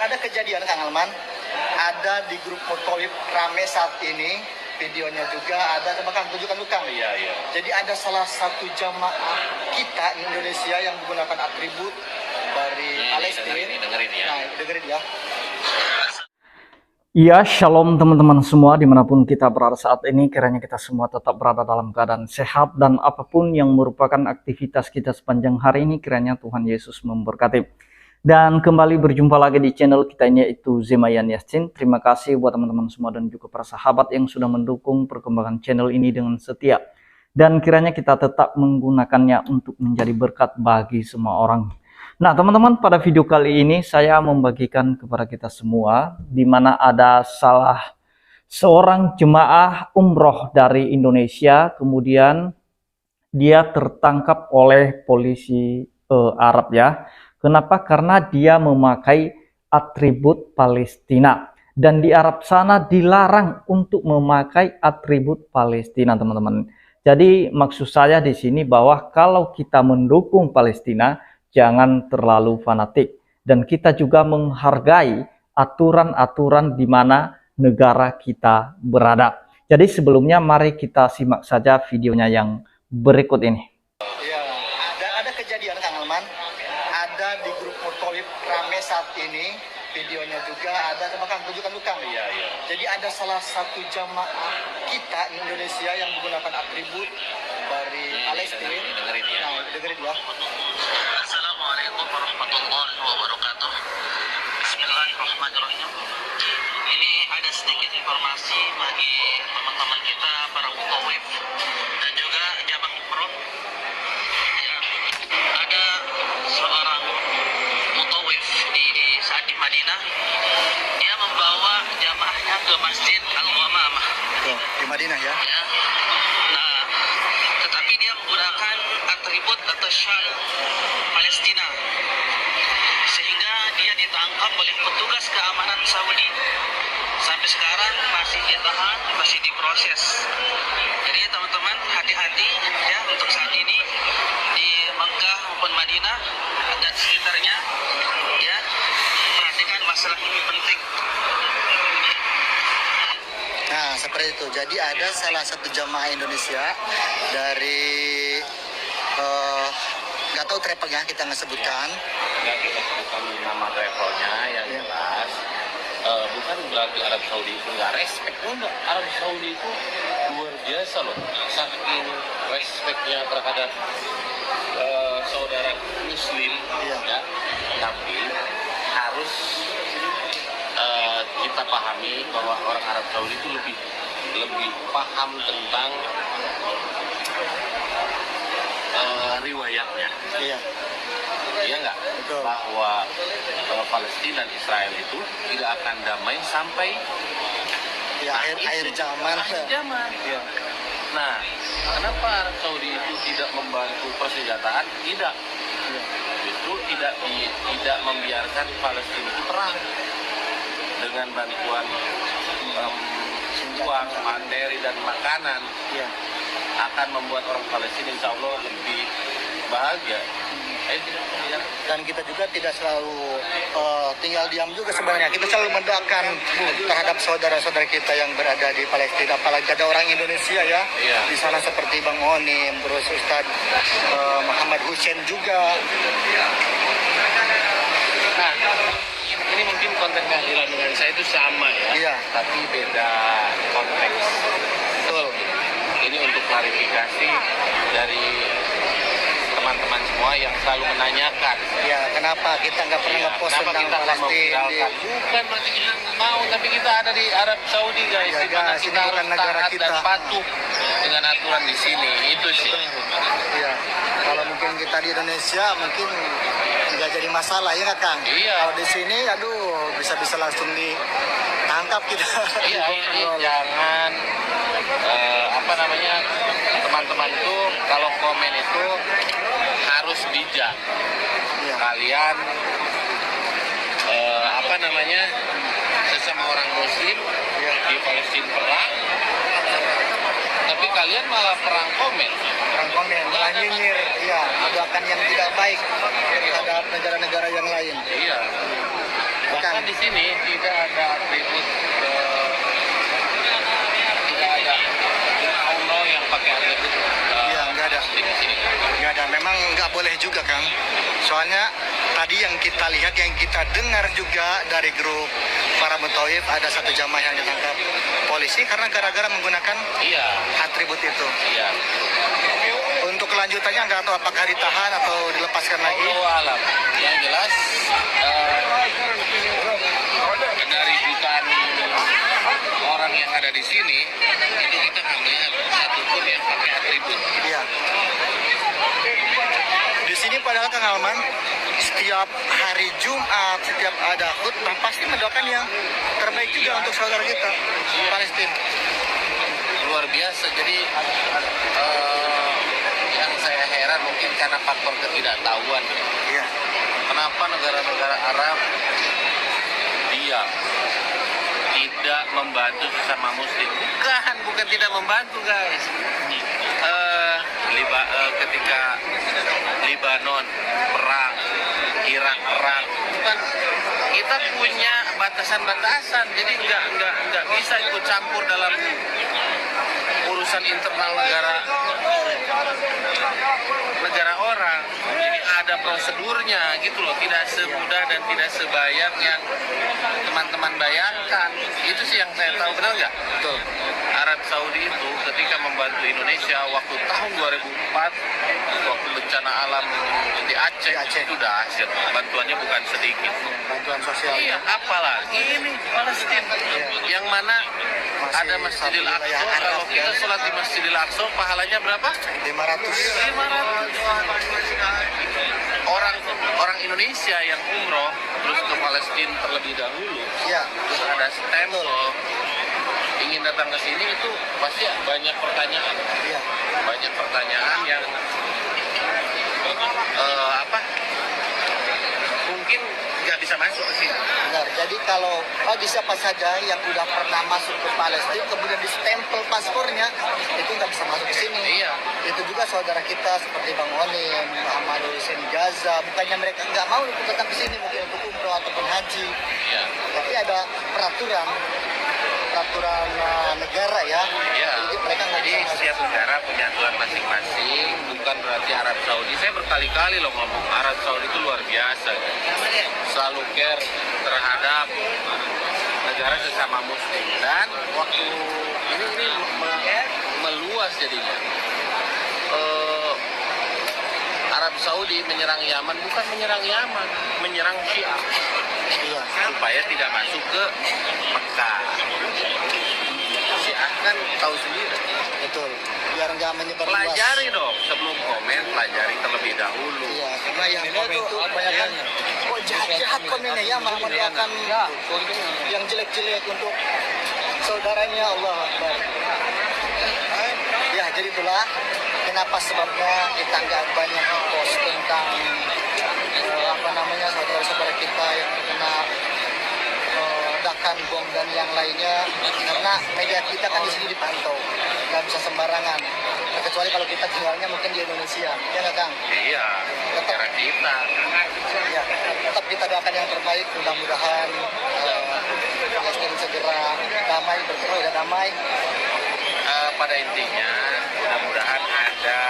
ada kejadian Kang Alman, ada di grup Motoib rame saat ini, videonya juga ada, coba Kang tunjukkan dulu Kang. Iya. Jadi ada salah satu jamaah kita di Indonesia yang menggunakan atribut dari Palestina. Dengerin ya. Nah, dengerin ya. Ya, shalom teman-teman semua dimanapun kita berada saat ini. Kiranya kita semua tetap berada dalam keadaan sehat dan apapun yang merupakan aktivitas kita sepanjang hari ini, kiranya Tuhan Yesus memberkati. Dan kembali berjumpa lagi di channel kita ini, yaitu Zemayan Yasin. Terima kasih buat teman-teman semua dan juga para sahabat yang sudah mendukung perkembangan channel ini dengan setia. Dan kiranya kita tetap menggunakannya untuk menjadi berkat bagi semua orang. Nah teman-teman, pada video kali ini saya membagikan kepada kita semua di mana ada salah seorang jemaah umroh dari Indonesia, kemudian dia tertangkap oleh polisi Arab ya. Kenapa? Karena dia memakai atribut Palestina dan di Arab sana dilarang untuk memakai atribut Palestina, teman-teman. Jadi maksud saya di sini bahwa kalau kita mendukung Palestina, jangan terlalu fanatik, dan kita juga menghargai aturan-aturan di mana negara kita berada. Jadi sebelumnya mari kita simak saja videonya yang berikut ini. Ya, ada kejadian Kang Alman, ada di grup Motoib rame saat ini, videonya juga ada, coba Kang tunjukkan dulu Kang. Iya. Jadi ada salah satu jamaah kita di Indonesia yang menggunakan atribut dari Palestina. Dengerin ya. Nah, dengerin ya. Assalamualaikum warahmatullahi wabarakatuh. Bismillahirrahmanirrahim. Ini ada sedikit informasi bagi teman-teman kita para mutawif dan juga jamaah umroh. Ya, ada seorang mutawif saat di Madinah. Dia membawa jamaahnya ke Masjid Al-Ghamamah. Tuh, di Madinah ya. Ya. Nah, tetapi dia menggunakan atribut atau syal Palestina, sehingga dia ditangkap oleh petugas keamanan Saudi. Sampai sekarang masih ditahan, masih diproses. Jadi teman-teman hati-hati ya untuk saat ini di Mekah maupun Madinah dan sekitarnya ya, perhatikan masalah ini penting. Nah, seperti itu. Jadi ada salah satu jamaah Indonesia dari nggak tahu travelnya kita nggak sebutkan. Nggak kita sebutkan nama travelnya yang jelas. Bukan berarti Arab Saudi itu nggak respect. Enggak, Arab Saudi itu luar biasa loh. Saking respectnya terhadap saudara Muslim, ya. Tapi harus kita pahami bahwa orang Arab Saudi itu lebih paham tentang riwayatnya. Iya. Iya nggak? Betul. Bahwa Palestina dan Israel itu tidak akan damai sampai Ya, akhir zaman. Iya. Nah, kenapa Arab Saudi itu tidak membantu persenjataan? Tidak. Justru tidak membiarkan Palestina itu perang dengan bantuan uang, materi dan makanan. Iya. Akan membuat orang Palestina insya Allah lebih bahagia. Dan kita juga tidak selalu tinggal diam juga sebenarnya. Kita selalu mendoakan terhadap saudara-saudara kita yang berada di Palestina. Apalagi ada orang Indonesia ya. Iya. Di sana seperti Bang Onim, terus Ustadz Muhammad Hussein juga. Nah, ini mungkin konten kehadiran dengan saya itu sama ya. Iya. Tapi beda konteks. Betul. Ini untuk klarifikasi dari teman-teman semua yang selalu menanyakan. Ya, kenapa kita nggak pernah ngepost Kenapa tentang kita akan Palestina? memviralkan? Bukan berarti kita nggak mau, tapi kita ada di Arab Saudi guys. Ya, Di mana guys, kita ini bukan harus negara taat kita. dan patuh dengan aturan di sini. Itu sih. Iya. Kalau mungkin kita di Indonesia mungkin nggak jadi masalah ya nggak Kang? Iya. Kalau di sini, aduh, bisa-bisa langsung ditangkap kita. Iya, ini jangan teman-teman itu kalau komen itu harus bijak. Iya. Kalian sesama orang Muslim di Palestina perang, tapi kalian malah perang komen. Perang komen, malah nyinyir, iya, mendoakan yang tidak baik terhadap negara-negara yang lain. Iya. Bahkan kan di sini tidak ada atribut, tidak ada Allah yang pakai atribut. Iya, nggak ada. Di sini. Nggak ada, memang nggak boleh juga Kang. Soalnya tadi yang kita lihat, yang kita dengar juga dari grup para mutawif, ada satu jamaah yang ditangkap polisi karena gara-gara menggunakan Iya, atribut itu. iya. Untuk kelanjutannya nggak tahu apakah ditahan atau dilepaskan lagi. Allah alam. Yang jelas dari jutaan orang yang ada di sini itu kita nggak melihat satupun yang pakai atribut. Iya. Di sini padahal Kang Alman, setiap hari Jumat, setiap ada khutbah pasti mendoakan yang terbaik juga untuk saudara kita Palestina. Luar biasa. Jadi yang saya heran mungkin karena faktor ketidaktahuan. Iya. Kenapa negara-negara Arab diam, tidak membantu sesama Muslim? Bukan tidak membantu, guys. Ketika Libanon perang, Irak perang, kan kita punya batasan-batasan, jadi nggak bisa ikut campur dalam urusan internal negara orang. Jadi ada prosedurnya gitu loh, tidak semudah dan tidak sebayang yang teman-teman bayangkan. Itu sih yang saya tahu, benar nggak? Betul. Arab Saudi itu ketika membantu Indonesia waktu tahun 2004, waktu bencana alam di Aceh, itu dahsyat. Bantuannya bukan sedikit. Bantuan sosial. Iya, apalagi ini Palestina, yang mana Masih ada Masjidil satu Aqsa. wilayah Arab, Kalau kita ya. sholat di Masjidil Aqsa, pahalanya berapa? 500. 500. Orang Indonesia yang umroh terus ke Palestina terlebih dahulu, Iya. terus ada stempel ingin datang ke sini, itu pasti banyak pertanyaan. Iya. Banyak pertanyaan yang mungkin nggak bisa masuk ke sini. Benar. Jadi kalau bagi siapa saja yang udah pernah masuk ke Palestina kemudian distempel paspornya, itu nggak bisa masuk ke sini. Iya. Itu juga saudara kita seperti Bang Onim, Muhammad Hussein Gaza, bukannya mereka nggak mau ikut datang ke sini mungkin untuk umroh ataupun haji, Iya. tapi ada peraturan negara ya. Iya. Jadi mereka nggak Jadi bisa masuk. setiap negara punya aturan masing-masing. Bukan berarti Arab Saudi. Saya berkali-kali loh ngomong, Arab Saudi itu luar biasa. Selalu care terhadap negara sesama Muslim. Dan waktu ini meluas jadinya. Arab Saudi menyerang Yaman, bukan menyerang Yaman, menyerang Syiah. Iya. Supaya tidak masuk ke Mekah. Syiah kan tahu sendiri. Betul. Biar nggak menyebar luas. Pelajari dong, sebelum komen, pelajari terlebih dahulu. Iya, karena yang komen itu kebanyakan jahat komennya ya, malah mendoakan yang jelek-jelek untuk saudaranya. Allah Akbar. Ya, jadi itulah kenapa sebabnya kita nggak banyak post tentang saudara-saudara kita yang terkena ledakan bom dan yang lainnya, karena media kita kan di sini dipantau, nggak bisa sembarangan. Nah, kecuali kalau kita tinggalnya mungkin di Indonesia, ya nggak Kang? Iya, negara kita. Ya, tetap kita doakan yang terbaik, mudah-mudahan Palestina segera damai, berkira udah damai. Pada intinya, mudah-mudahan ada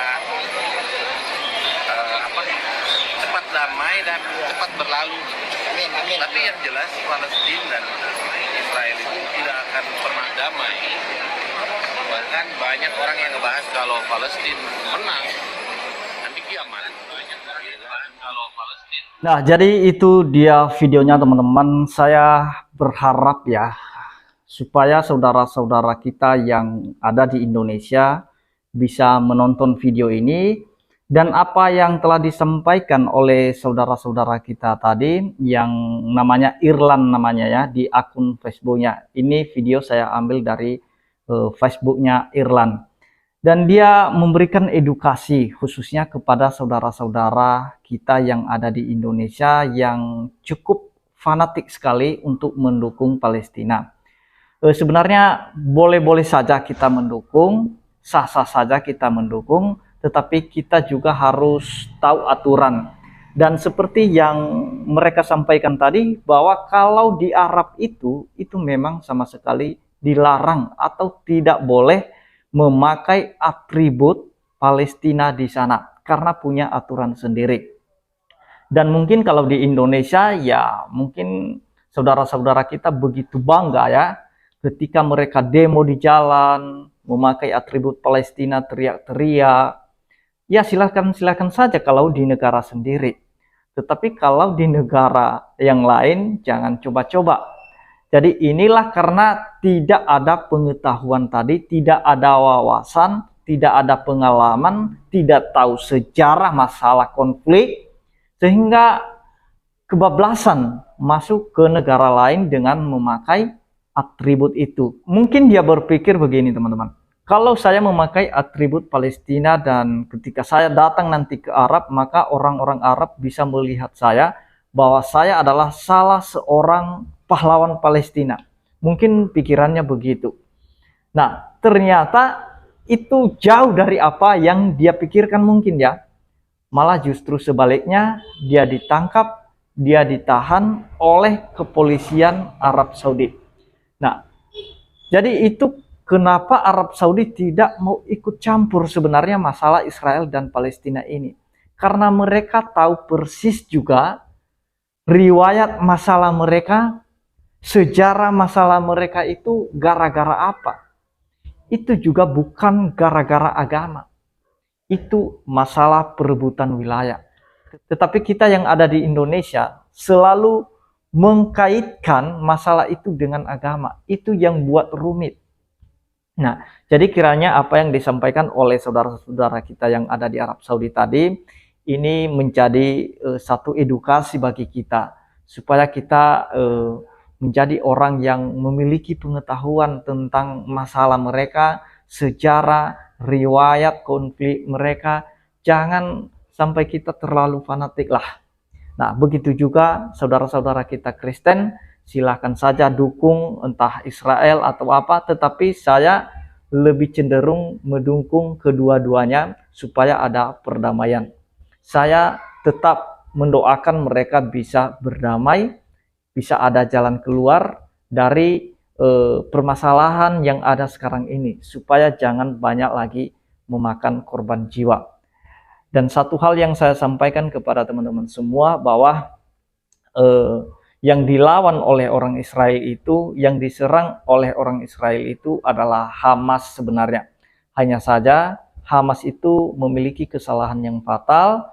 cepat damai dan cepat berlalu. Amin, amin. Tapi yang jelas Palestina dan Israel itu tidak akan pernah damai. Bahkan banyak orang yang ngebahas kalau Palestina menang, nanti kiamat. Kalau Palestina. Nah, jadi itu dia videonya teman-teman. Saya berharap ya supaya saudara-saudara kita yang ada di Indonesia bisa menonton video ini, dan apa yang telah disampaikan oleh saudara-saudara kita tadi yang namanya Irlan namanya ya, di akun Facebooknya. Ini video saya ambil dari Facebooknya Irlan, dan dia memberikan edukasi khususnya kepada saudara-saudara kita yang ada di Indonesia yang cukup fanatik sekali untuk mendukung Palestina. Sebenarnya boleh-boleh saja kita mendukung, sah-sah saja kita mendukung, tetapi kita juga harus tahu aturan. Dan seperti yang mereka sampaikan tadi, bahwa kalau di Arab itu memang sama sekali dilarang atau tidak boleh memakai atribut Palestina di sana, karena punya aturan sendiri. Dan mungkin kalau di Indonesia, ya mungkin saudara-saudara kita begitu bangga ya, ketika mereka demo di jalan, memakai atribut Palestina, teriak-teriak. Ya silakan saja kalau di negara sendiri. Tetapi kalau di negara yang lain, jangan coba-coba. Jadi inilah karena tidak ada pengetahuan tadi, tidak ada wawasan, tidak ada pengalaman, tidak tahu sejarah masalah konflik, sehingga kebablasan masuk ke negara lain dengan memakai atribut itu. Mungkin dia berpikir begini teman-teman, kalau saya memakai atribut Palestina dan ketika saya datang nanti ke Arab, maka orang-orang Arab bisa melihat saya bahwa saya adalah salah seorang pahlawan Palestina. Mungkin pikirannya begitu. Nah, ternyata itu jauh dari apa yang dia pikirkan mungkin ya. Malah justru sebaliknya, dia ditangkap, dia ditahan oleh kepolisian Arab Saudi. Nah, jadi itu kenapa Arab Saudi tidak mau ikut campur sebenarnya masalah Israel dan Palestina ini. Karena mereka tahu persis juga riwayat masalah mereka, sejarah masalah mereka itu gara-gara apa. Itu juga bukan gara-gara agama. Itu masalah perebutan wilayah. Tetapi kita yang ada di Indonesia selalu mengkaitkan masalah itu dengan agama. Itu yang buat rumit. Nah, jadi kiranya apa yang disampaikan oleh saudara-saudara kita yang ada di Arab Saudi tadi, ini menjadi satu edukasi bagi kita, supaya kita menjadi orang yang memiliki pengetahuan tentang masalah mereka, sejarah, riwayat konflik mereka. Jangan sampai kita terlalu fanatik lah. Nah, begitu juga saudara-saudara kita Kristen, silahkan saja dukung entah Israel atau apa, tetapi saya lebih cenderung mendukung kedua-duanya supaya ada perdamaian. Saya tetap mendoakan mereka bisa berdamai, bisa ada jalan keluar dari permasalahan yang ada sekarang ini, supaya jangan banyak lagi memakan korban jiwa. Dan satu hal yang saya sampaikan kepada teman-teman semua, bahwa yang dilawan oleh orang Israel itu, yang diserang oleh orang Israel itu adalah Hamas sebenarnya. Hanya saja Hamas itu memiliki kesalahan yang fatal,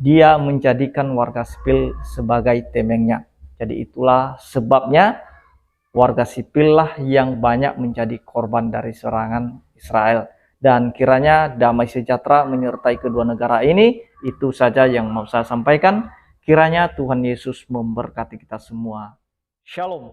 dia menjadikan warga sipil sebagai temengnya. Jadi itulah sebabnya warga sipil lah yang banyak menjadi korban dari serangan Israel. Dan kiranya damai sejahtera menyertai kedua negara ini. Itu saja yang mau saya sampaikan. Kiranya Tuhan Yesus memberkati kita semua. Shalom.